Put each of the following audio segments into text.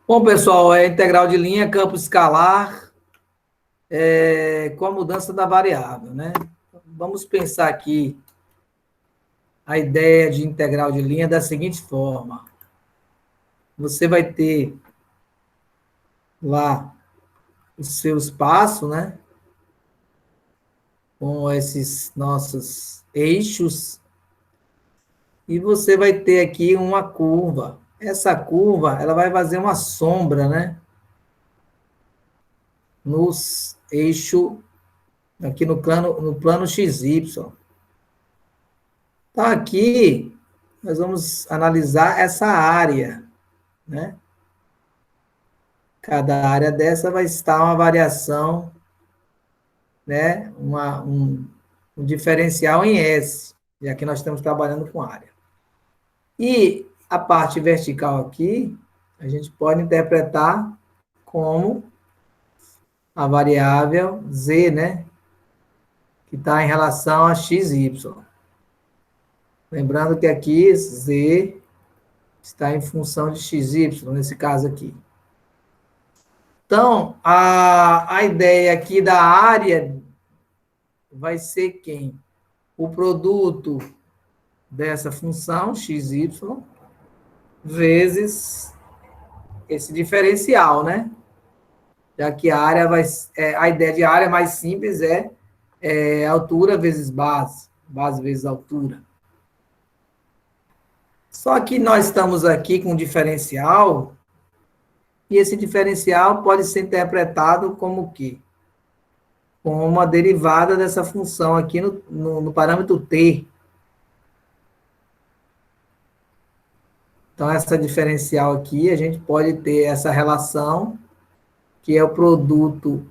Bom, pessoal, é integral de linha, campo escalar, com a mudança da variável, né? Vamos pensar aqui a ideia de integral de linha da seguinte forma. Você vai ter lá o seu espaço, né? Com esses nossos eixos, e você vai ter aqui uma curva. Essa curva, ela vai fazer uma sombra, né? Nos eixos, aqui no plano XY. Então, aqui, nós vamos analisar essa área, né? Cada área dessa vai estar uma variação, né? Um diferencial em S, já que nós estamos trabalhando com área. E a parte vertical aqui, a gente pode interpretar como a variável Z, né? Que está em relação a XY. Lembrando que aqui Z está em função de XY, nesse caso aqui. Então, a ideia aqui da área vai ser quem? O produto dessa função, xy, vezes esse diferencial, né? Já que a área a ideia de área mais simples é altura vezes base, base vezes altura. Só que nós estamos aqui com um diferencial, e esse diferencial pode ser interpretado como o quê? Como uma derivada dessa função aqui no parâmetro t. Então, essa diferencial aqui, a gente pode ter essa relação, que é o produto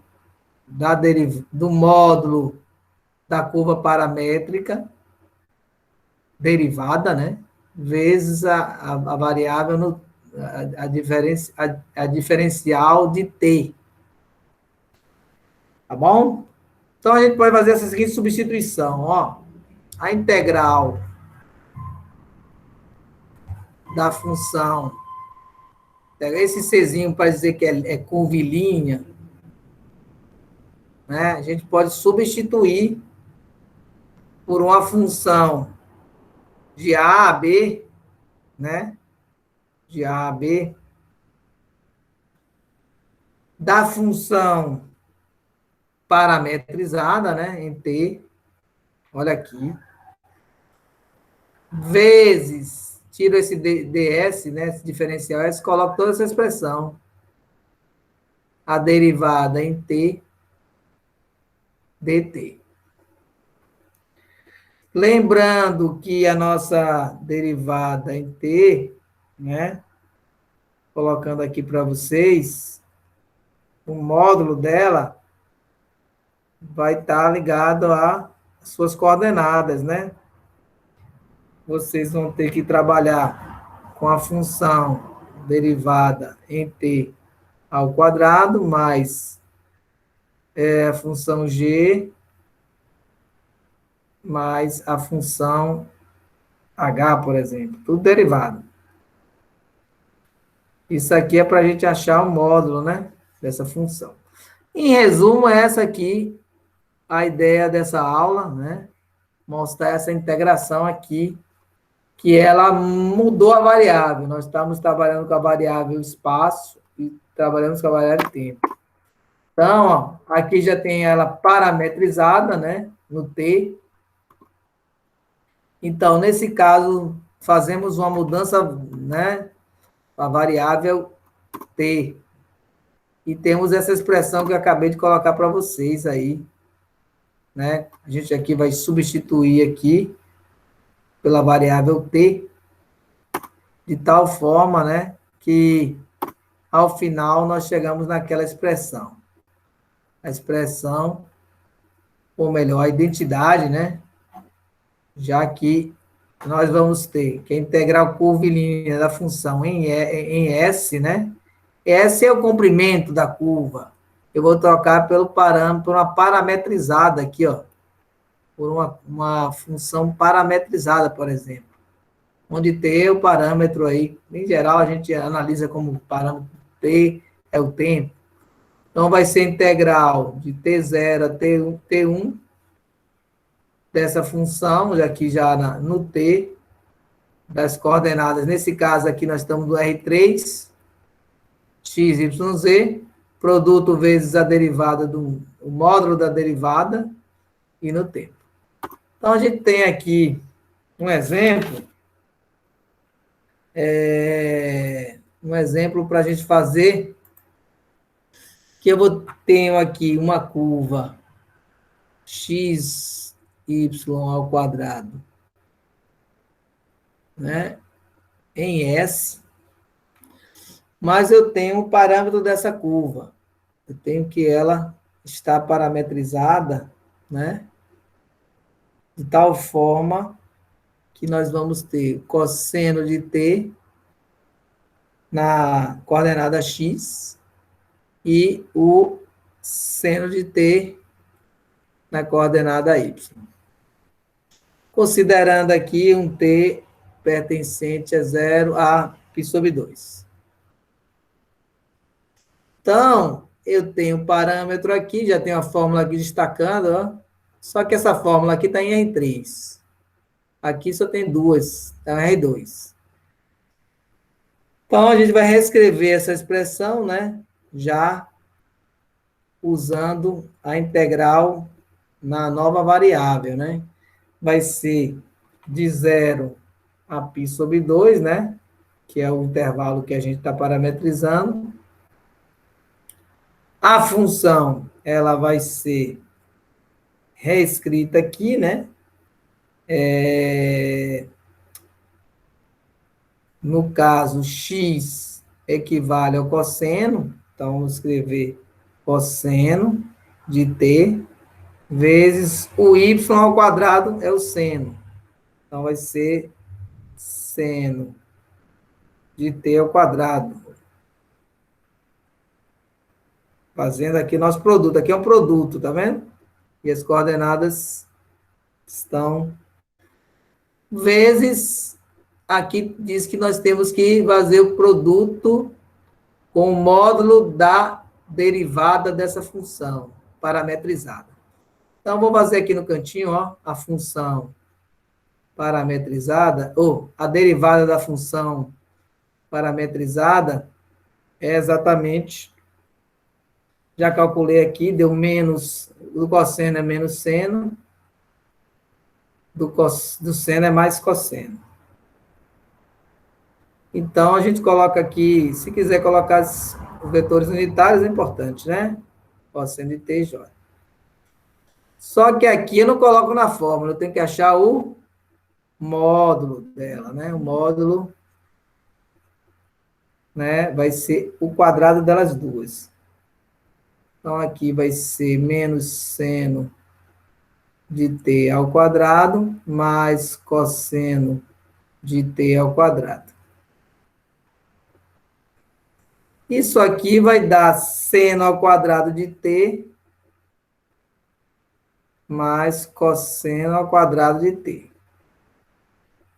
do módulo da curva paramétrica, derivada, né? Vezes a variável, a diferencial de t. Tá bom? Então, a gente pode fazer essa seguinte substituição, ó. A integral da função, pega esse Czinho para dizer que é curvilínea, né? A gente pode substituir por uma função de A a B, né? De A a B, da função parametrizada, né? Em T, olha aqui, vezes, tiro esse ds, né? Esse diferencial S, coloco toda essa expressão. A derivada em T, dt. Lembrando que a nossa derivada em T, né? Colocando aqui para vocês, o módulo dela vai estar ligado às suas coordenadas, né? Vocês vão ter que trabalhar com a função derivada em t ao quadrado, mais a função g, mais a função h, por exemplo. Tudo derivado. Isso aqui é para a gente achar o módulo, né? Dessa função. Em resumo, é essa aqui a ideia dessa aula, né? Mostrar essa integração aqui, que ela mudou a variável. Nós estamos trabalhando com a variável espaço e trabalhamos com a variável tempo. Então, ó, aqui já tem ela parametrizada, né? No T. Então, nesse caso, fazemos uma mudança, né? A variável T. E temos essa expressão que eu acabei de colocar para vocês aí, né? A gente aqui vai substituir aqui pela variável t, de tal forma, né, que ao final nós chegamos naquela expressão. A expressão, ou melhor, a identidade, né? Já que nós vamos ter que a integral curvilínea da função em S, né? S é o comprimento da curva. Eu vou trocar pelo parâmetro, por uma parametrizada aqui, ó. Por uma função parametrizada, por exemplo. Onde T é o parâmetro aí, em geral a gente analisa como parâmetro T é o tempo. Então, vai ser integral de T0 a T1 dessa função, aqui já no T, das coordenadas. Nesse caso aqui, nós estamos no R3, x, y, z, produto vezes a derivada o módulo da derivada e no tempo. Então, a gente tem aqui um exemplo, para a gente fazer, que tenho aqui uma curva x, y ao quadrado, né, em S, mas eu tenho um parâmetro dessa curva. Eu tenho que ela está parametrizada, né, de tal forma que nós vamos ter cosseno de t na coordenada x e o seno de t na coordenada y. Considerando aqui um t pertencente a 0 a π sobre 2. Então, eu tenho um parâmetro aqui, já tenho a fórmula aqui destacando, ó, só que essa fórmula aqui está em R3. Aqui só tem duas, então é R2. Então, a gente vai reescrever essa expressão, né, já usando a integral na nova variável, né? Vai ser de 0 a π sobre 2, né? Que é o intervalo que a gente está parametrizando. A função, ela vai ser reescrita aqui, né? No caso, x equivale ao cosseno, então vamos escrever cosseno de t vezes o y ao quadrado é o seno. Então, vai ser seno de t ao quadrado. Fazendo aqui nosso produto. Aqui é um produto, tá vendo? E as coordenadas estão vezes, aqui diz que nós temos que fazer o produto com o módulo da derivada dessa função, parametrizada. Então, vou fazer aqui no cantinho, ó, a função parametrizada, ou a derivada da função parametrizada é exatamente, já calculei aqui, deu menos, do cosseno é menos seno, do seno é mais cosseno. Então, a gente coloca aqui, se quiser colocar os vetores unitários, é importante, né? Cosseno de t e j. Só que aqui eu não coloco na fórmula, eu tenho que achar o módulo dela, né? O módulo, né, vai ser o quadrado delas duas. Então, aqui vai ser menos seno de t ao quadrado, mais cosseno de t ao quadrado. Isso aqui vai dar seno ao quadrado de t, mais cosseno ao quadrado de t.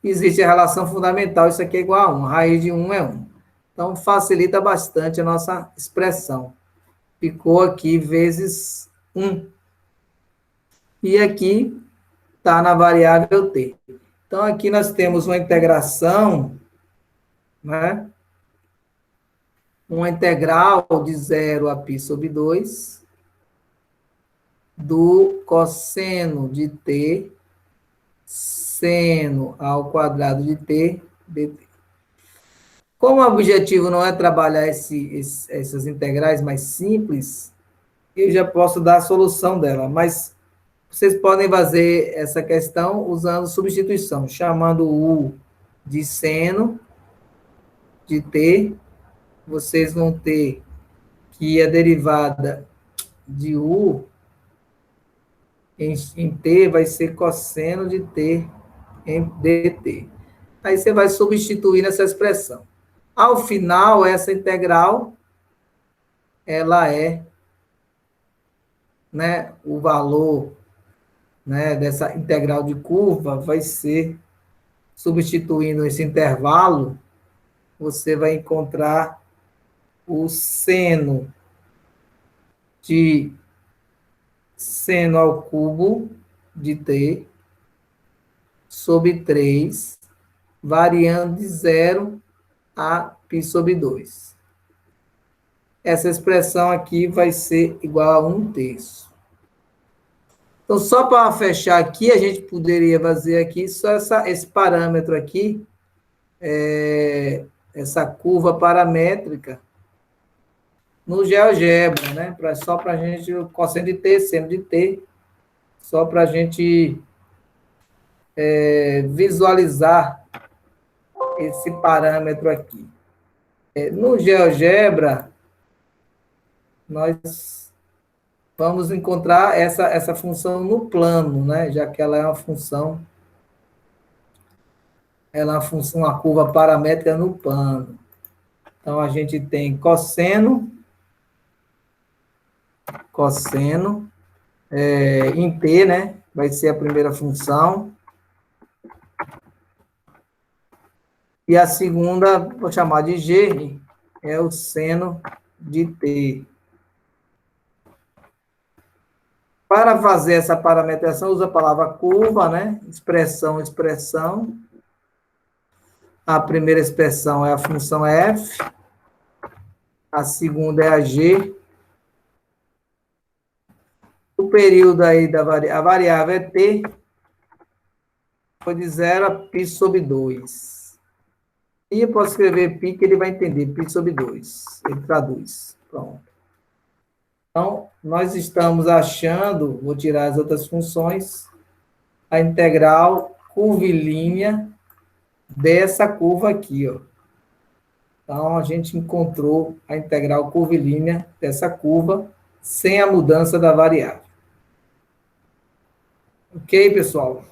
Existe a relação fundamental, isso aqui é igual a 1, a raiz de 1 é 1. Então, facilita bastante a nossa expressão. Ficou aqui vezes 1. E aqui está na variável t. Então, aqui nós temos uma integração, né? Uma integral de 0 a π sobre 2 do cosseno de t seno ao quadrado de t dt. Como o objetivo não é trabalhar essas integrais mais simples, eu já posso dar a solução dela, mas vocês podem fazer essa questão usando substituição, chamando u de seno de t, vocês vão ter que a derivada de u em t vai ser cosseno de t em dt. Aí você vai substituir nessa expressão. Ao final, essa integral, ela é, né, o valor, né, dessa integral de curva vai ser, substituindo esse intervalo, você vai encontrar o seno de seno ao cubo de t sobre 3, variando de 0 a π sobre 2. Essa expressão aqui vai ser igual a 1/3. Então, só para fechar aqui, a gente poderia fazer aqui só esse parâmetro aqui, essa curva paramétrica, no GeoGebra, né? Só para a gente, o cosseno de t, seno de t, só para a gente visualizar esse parâmetro aqui. No GeoGebra, nós vamos encontrar essa função no plano, né? Já que ela é uma função, uma curva paramétrica no plano. Então, a gente tem cosseno em t, né? Vai ser a primeira função. E a segunda, vou chamar de g, é o seno de t. Para fazer essa parametração, usa a palavra curva, né? Expressão. A primeira expressão é a função f, a segunda é a g. O período aí a variável é t, foi de 0 a π sobre 2. E eu posso escrever π, que ele vai entender, π sobre 2. Ele traduz. Pronto. Então, nós estamos achando, vou tirar as outras funções, a integral curvilínea dessa curva aqui, ó. Então, a gente encontrou a integral curvilínea dessa curva sem a mudança da variável. Ok, pessoal?